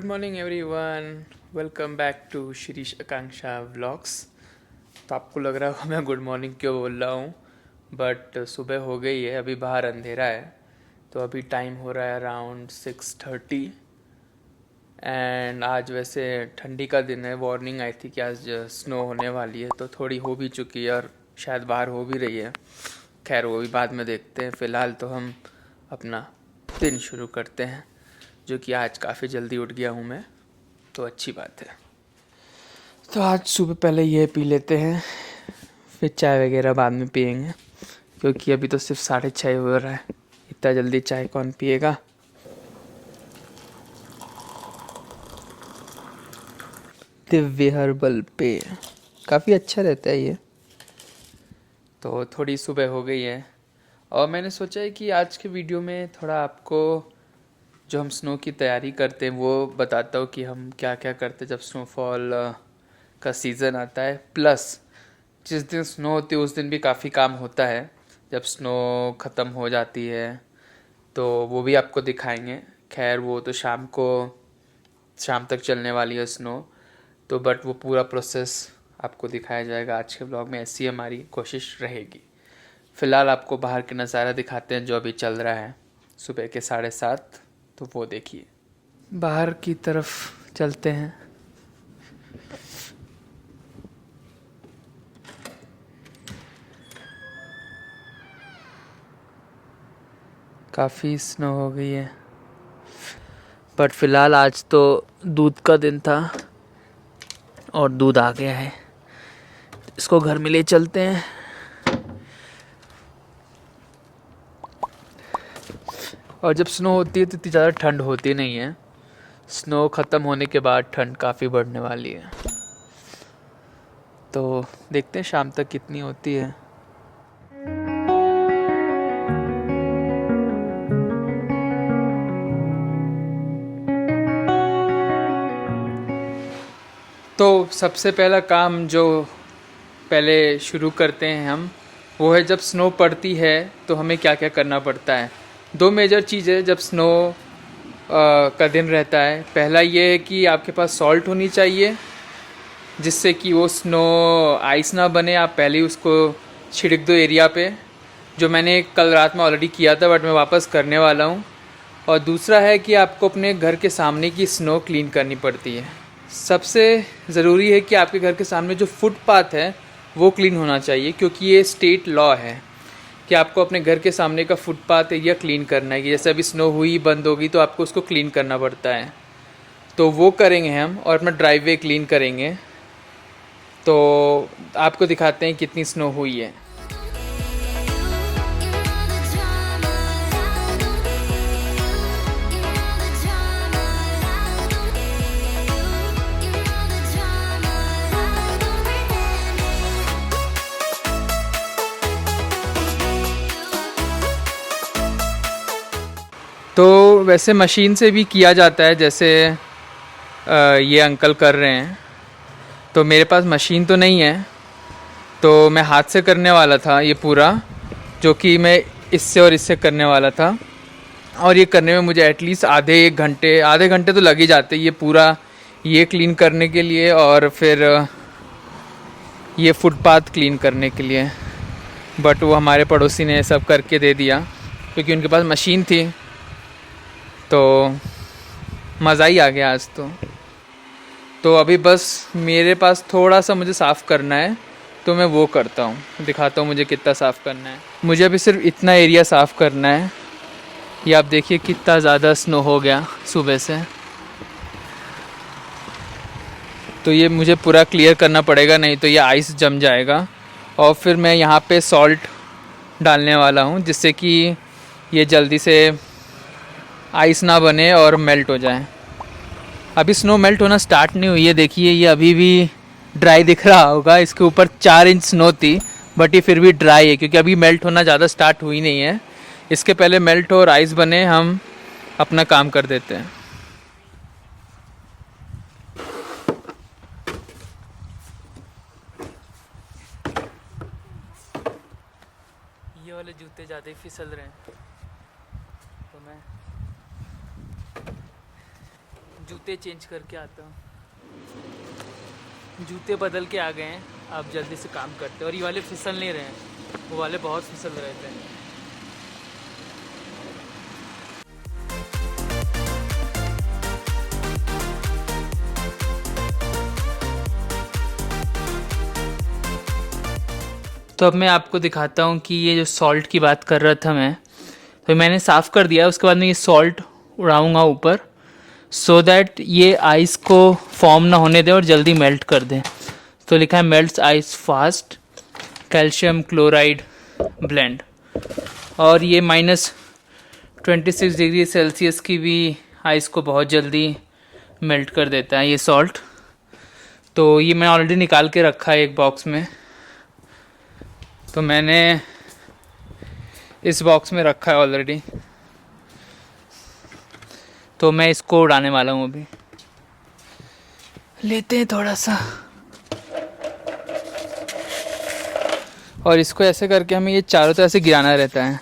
Good morning everyone, welcome back to Shirish Akanksha vlogs. तो आपको लग रहा होगा मैं गुड मॉर्निंग क्यों बोल रहा हूँ, बट सुबह हो गई है, अभी बाहर अंधेरा है। तो अभी टाइम हो रहा है अराउंड 6:30 एंड आज वैसे ठंडी का दिन है। वार्निंग आई थी कि आज स्नो होने वाली है, तो थोड़ी हो भी चुकी है और शायद बाहर हो भी रही है। खैर वो भी बाद में देखते हैं, फ़िलहाल तो हम अपना दिन शुरू करते हैं, जो कि आज काफ़ी जल्दी उठ गया हूँ मैं, तो अच्छी बात है। तो आज सुबह पहले ये पी लेते हैं, फिर चाय वगैरह बाद में पियेंगे, क्योंकि अभी तो सिर्फ 6:30 हो रहा है, इतना जल्दी चाय कौन पिएगा। दिव्य हर्बल पेय काफ़ी अच्छा रहता है ये। तो थोड़ी सुबह हो गई है और मैंने सोचा है कि आज के वीडियो में थोड़ा आपको जो हम स्नो की तैयारी करते हैं वो बताता हूँ कि हम क्या क्या करते हैं जब स्नोफॉल का सीज़न आता है। प्लस जिस दिन स्नो होती है उस दिन भी काफ़ी काम होता है, जब स्नो ख़त्म हो जाती है तो वो भी आपको दिखाएंगे। खैर वो तो शाम तक चलने वाली है स्नो, तो बट वो पूरा प्रोसेस आपको दिखाया जाएगा आज के ब्लॉग में, ऐसी हमारी कोशिश रहेगी। फ़िलहाल आपको बाहर के नज़ारा दिखाते हैं जो अभी चल रहा है सुबह के 7:30, तो वो देखिए। बाहर की तरफ चलते हैं। काफ़ी स्नो हो गई है, बट फ़िलहाल आज तो दूध का दिन था और दूध आ गया है, इसको घर में ले चलते हैं। और जब स्नो होती है तो इतनी ज़्यादा ठंड होती नहीं है, स्नो ख़त्म होने के बाद ठंड काफ़ी बढ़ने वाली है, तो देखते हैं शाम तक कितनी होती है। तो सबसे पहला काम जो पहले शुरू करते हैं हम, वो है जब स्नो पड़ती है तो हमें क्या क्या करना पड़ता है। दो मेजर चीज़ें जब स्नो का दिन रहता है। पहला ये है कि आपके पास सॉल्ट होनी चाहिए, जिससे कि वो स्नो आइस ना बने। आप पहले ही उसको छिड़क दो एरिया पे, जो मैंने कल रात में ऑलरेडी किया था, बट मैं वापस करने वाला हूँ। और दूसरा है कि आपको अपने घर के सामने की स्नो क्लीन करनी पड़ती है। सबसे ज़रूरी है कि आपके घर के सामने जो फुटपाथ है वो क्लीन होना चाहिए, क्योंकि ये स्टेट लॉ है कि आपको अपने घर के सामने का फुटपाथ एरिया क्लीन करना है। कि जैसे अभी स्नो हुई बंद होगी तो आपको उसको क्लीन करना पड़ता है, तो वो करेंगे हम। और अपना ड्राइववे क्लीन करेंगे, तो आपको दिखाते हैं कितनी स्नो हुई है। तो वैसे मशीन से भी किया जाता है, जैसे ये अंकल कर रहे हैं। तो मेरे पास मशीन तो नहीं है, तो मैं हाथ से करने वाला था ये पूरा, जो कि मैं इससे और इससे करने वाला था। और ये करने में मुझे एटलीस्ट आधे घंटे तो लग ही जाते ये पूरा ये क्लीन करने के लिए, और फिर ये फुटपाथ क्लीन करने के लिए। बट वो हमारे पड़ोसी ने सब करके दे दिया, क्योंकि उनके पास मशीन थी, तो मज़ा ही आ गया आज तो अभी बस मेरे पास थोड़ा सा मुझे साफ़ करना है, तो मैं वो करता हूँ, दिखाता हूँ मुझे कितना साफ़ करना है। मुझे अभी सिर्फ इतना एरिया साफ़ करना है। ये आप देखिए कितना ज़्यादा स्नो हो गया सुबह से, तो ये मुझे पूरा क्लियर करना पड़ेगा, नहीं तो ये आइस जम जाएगा। और फिर मैं यहाँ पे सॉल्ट डालने वाला हूँ, जिससे कि ये जल्दी से आइस ना बने और मेल्ट हो जाए। अभी स्नो मेल्ट होना स्टार्ट नहीं हुई है, देखिए ये अभी भी ड्राई दिख रहा होगा। इसके ऊपर 4 इंच स्नो थी, बट ये फिर भी ड्राई है, क्योंकि अभी मेल्ट होना ज़्यादा स्टार्ट हुई नहीं है। इसके पहले मेल्ट हो और आइस बने, हम अपना काम कर देते हैं। ये वाले जूते ज़्यादा ही फिसल रहे हैं, तो मैं जूते चेंज करके आता हूँ। जूते बदल के आ गए हैं, अब जल्दी से काम करते हैं। और ये वाले फिसल नहीं रहे हैं, वो वाले बहुत फिसल रहे थे। तो अब मैं आपको दिखाता हूँ कि ये जो सॉल्ट की बात कर रहा था मैं, तो मैंने साफ़ कर दिया। उसके बाद मैं ये सॉल्ट उड़ाऊँगा ऊपर, सो दैट ये आइस को फॉर्म ना होने दें और जल्दी मेल्ट कर दें। तो लिखा है melts ice fast calcium chloride blend. और ये -26 डिग्री सेल्सियस की भी आइस को बहुत जल्दी मेल्ट कर देता है ये सॉल्ट। तो ये मैं ऑलरेडी निकाल के रखा है एक बॉक्स में, तो मैंने इस बॉक्स में रखा है ऑलरेडी। तो मैं इसको उड़ाने वाला हूँ अभी। लेते हैं थोड़ा सा, और इसको ऐसे करके हमें ये चारों तरफ से गिराना रहता है।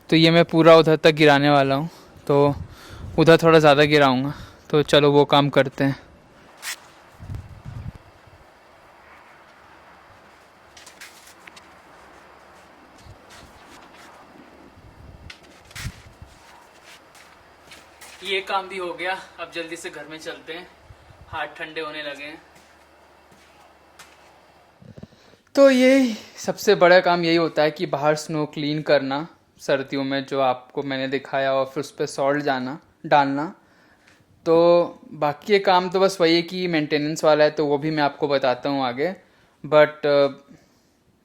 तो ये मैं पूरा उधर तक गिराने वाला हूँ, तो उधर थोड़ा ज़्यादा गिराऊंगा। तो चलो वो काम करते हैं। ये काम भी हो गया, अब जल्दी से घर में चलते हैं, हाथ ठंडे होने लगे हैं। तो ये सबसे बड़ा काम यही होता है कि बाहर स्नो क्लीन करना सर्दियों में, जो आपको मैंने दिखाया, और फिर उस पर सॉल्ट डालना। तो बाकी ये काम तो बस वही है कि मेंटेनेंस वाला है, तो वो भी मैं आपको बताता हूँ आगे। बट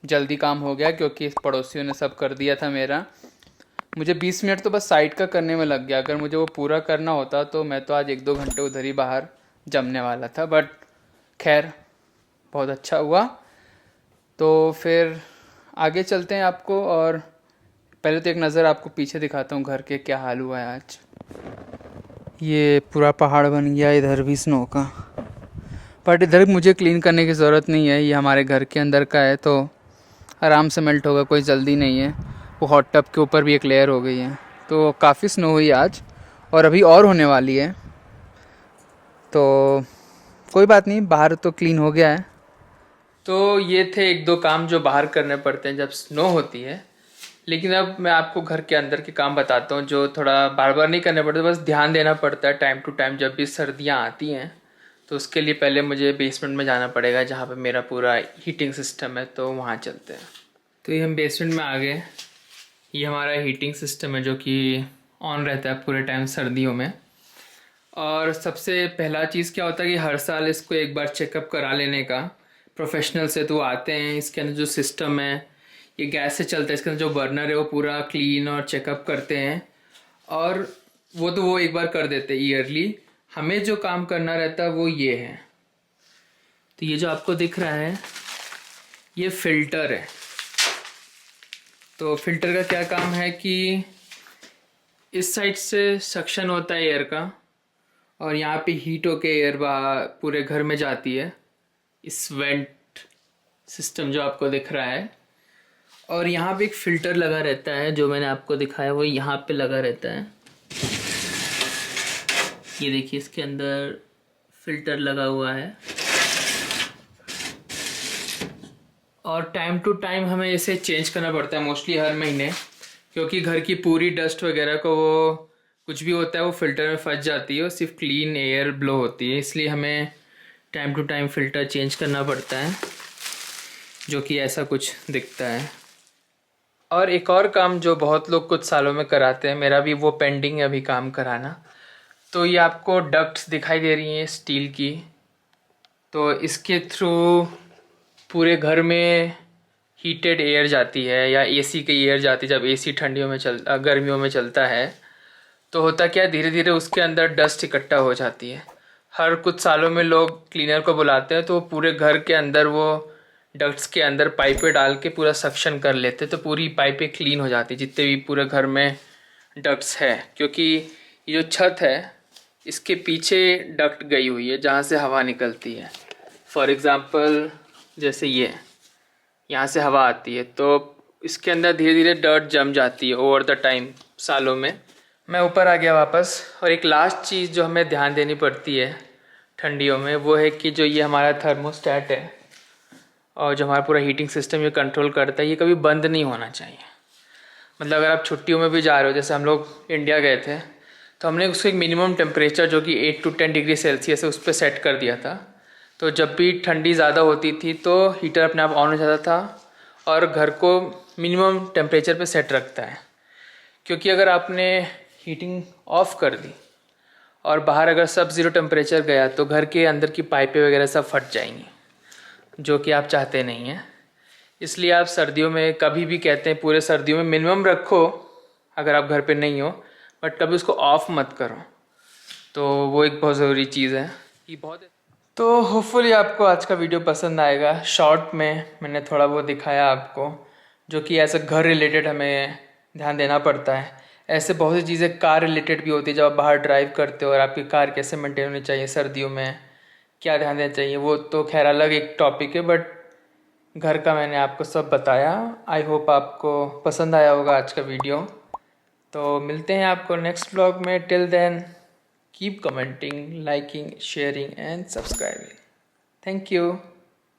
जल्दी काम हो गया क्योंकि पड़ोसियों ने सब कर दिया था मेरा। मुझे 20 मिनट तो बस साइड का करने में लग गया। अगर मुझे वो पूरा करना होता तो मैं तो आज 1-2 घंटे उधर ही बाहर जमने वाला था। बट खैर बहुत अच्छा हुआ। तो फिर आगे चलते हैं आपको, और पहले तो एक नज़र आपको पीछे दिखाता हूँ घर के क्या हाल हुआ है आज। ये पूरा पहाड़ बन गया इधर भी स्नो का, बट इधर मुझे क्लीन करने की ज़रूरत नहीं है, ये हमारे घर के अंदर का है तो आराम से मेल्ट होगा, कोई जल्दी नहीं है। वो हॉट टब के ऊपर भी एक लेयर हो गई है। तो काफ़ी स्नो हुई आज, और अभी और होने वाली है। तो कोई बात नहीं, बाहर तो क्लीन हो गया है। तो ये थे 1-2 काम जो बाहर करने पड़ते हैं जब स्नो होती है। लेकिन अब मैं आपको घर के अंदर के काम बताता हूँ जो थोड़ा बार बार नहीं करने पड़ते, बस ध्यान देना पड़ता है टाइम टू टाइम। जब भी सर्दियाँ आती हैं तो उसके लिए पहले मुझे बेसमेंट में जाना पड़ेगा, जहाँ पे मेरा पूरा हीटिंग सिस्टम है, तो वहाँ चलते हैं। तो ये हम बेसमेंट में आ गए। ये हमारा हीटिंग सिस्टम है जो कि ऑन रहता है पूरे टाइम सर्दियों में। और सबसे पहला चीज़ क्या होता है कि हर साल इसको एक बार चेकअप करा लेने का प्रोफेशनल से। तो आते हैं, इसके अंदर जो सिस्टम है ये गैस से चलता है, इसके अंदर जो बर्नर है वो पूरा क्लीन और चेकअप करते हैं। और वो एक बार कर देते हैं ईयरली। हमें जो काम करना रहता है वो ये है। तो ये जो आपको दिख रहा है ये फ़िल्टर है। तो फिल्टर का क्या काम है कि इस साइड से सक्शन होता है एयर का, और यहाँ पे हीट होके एयर पूरे घर में जाती है, इस वेंट सिस्टम जो आपको दिख रहा है। और यहाँ पे एक फ़िल्टर लगा रहता है, जो मैंने आपको दिखाया वो यहाँ पे लगा रहता है। ये देखिए इसके अंदर फ़िल्टर लगा हुआ है, और टाइम टू टाइम हमें इसे चेंज करना पड़ता है, मोस्टली हर महीने। क्योंकि घर की पूरी डस्ट वगैरह को, वो कुछ भी होता है वो फ़िल्टर में फंस जाती है, और सिर्फ क्लीन एयर ब्लो होती है। इसलिए हमें time to time filter change करना पड़ता है, जो कि ऐसा कुछ दिखता है। और एक और काम जो बहुत लोग कुछ सालों में कराते हैं, मेरा भी वो पेंडिंग है अभी काम कराना। तो ये आपको डक्ट्स दिखाई दे रही हैं स्टील की, तो इसके थ्रू पूरे घर में हीटेड एयर जाती है, या एसी की एयर जाती है। जब एसी गर्मियों में चलता है तो होता क्या, धीरे धीरे उसके अंदर डस्ट इकट्ठा हो जाती है। हर कुछ सालों में लोग क्लीनर को बुलाते हैं, तो वो पूरे घर के अंदर वो डक्ट्स के अंदर पाइपें डाल के पूरा सक्शन कर लेते, तो पूरी पाइपें क्लीन हो जाती जितने भी पूरे घर में डक्ट्स है। क्योंकि ये जो छत है इसके पीछे डक्ट गई हुई है जहाँ से हवा निकलती है। फॉर एग्ज़ाम्पल जैसे ये यहाँ से हवा आती है, तो इसके अंदर धीरे धीरे डर्ट जम जाती है ओवर द टाइम, सालों में, मैं ऊपर आ गया वापस। और एक लास्ट चीज़ जो हमें ध्यान देनी पड़ती है ठंडियों में, वो है कि जो ये हमारा थर्मोस्टेट है और जो हमारा पूरा हीटिंग सिस्टम ये कंट्रोल करता है, ये कभी बंद नहीं होना चाहिए। मतलब अगर आप छुट्टियों में भी जा रहे हो, जैसे हम लोग इंडिया गए थे, तो हमने उसको एक मिनिमम टेम्परेचर जो कि 8 to 10 डिग्री सेल्सियस है उस पर सेट कर दिया था। तो जब भी ठंडी ज़्यादा होती थी तो हीटर अपने आप ऑन हो जाता था और घर को मिनिमम टेम्परेचर पे सेट रखता है। क्योंकि अगर आपने हीटिंग ऑफ कर दी और बाहर अगर सब ज़ीरो टेम्परेचर गया तो घर के अंदर की पाइपें वगैरह सब फट जाएंगी, जो कि आप चाहते नहीं हैं। इसलिए आप सर्दियों में कभी भी कहते हैं पूरे सर्दियों में मिनिमम रखो अगर आप घर पे नहीं हो, बट कभी उसको ऑफ मत करो। तो वो एक बहुत ज़रूरी चीज़ है कि बहुत। तो होपफुली आपको आज का वीडियो पसंद आएगा। शॉर्ट में मैंने थोड़ा बहुत दिखाया आपको, जो कि ऐसा घर रिलेटेड हमें ध्यान देना पड़ता है। ऐसे बहुत सी चीज़ें कार रिलेटेड भी होती है, जब आप बाहर ड्राइव करते हो और आपकी कार कैसे मेंटेन होनी चाहिए सर्दियों में, क्या ध्यान देना चाहिए, वो तो खैर अलग एक टॉपिक है। बट घर का मैंने आपको सब बताया। आई होप आपको पसंद आया होगा आज का वीडियो। तो मिलते हैं आपको नेक्स्ट ब्लॉग में। Till then keep commenting, liking, sharing and subscribing. Thank you.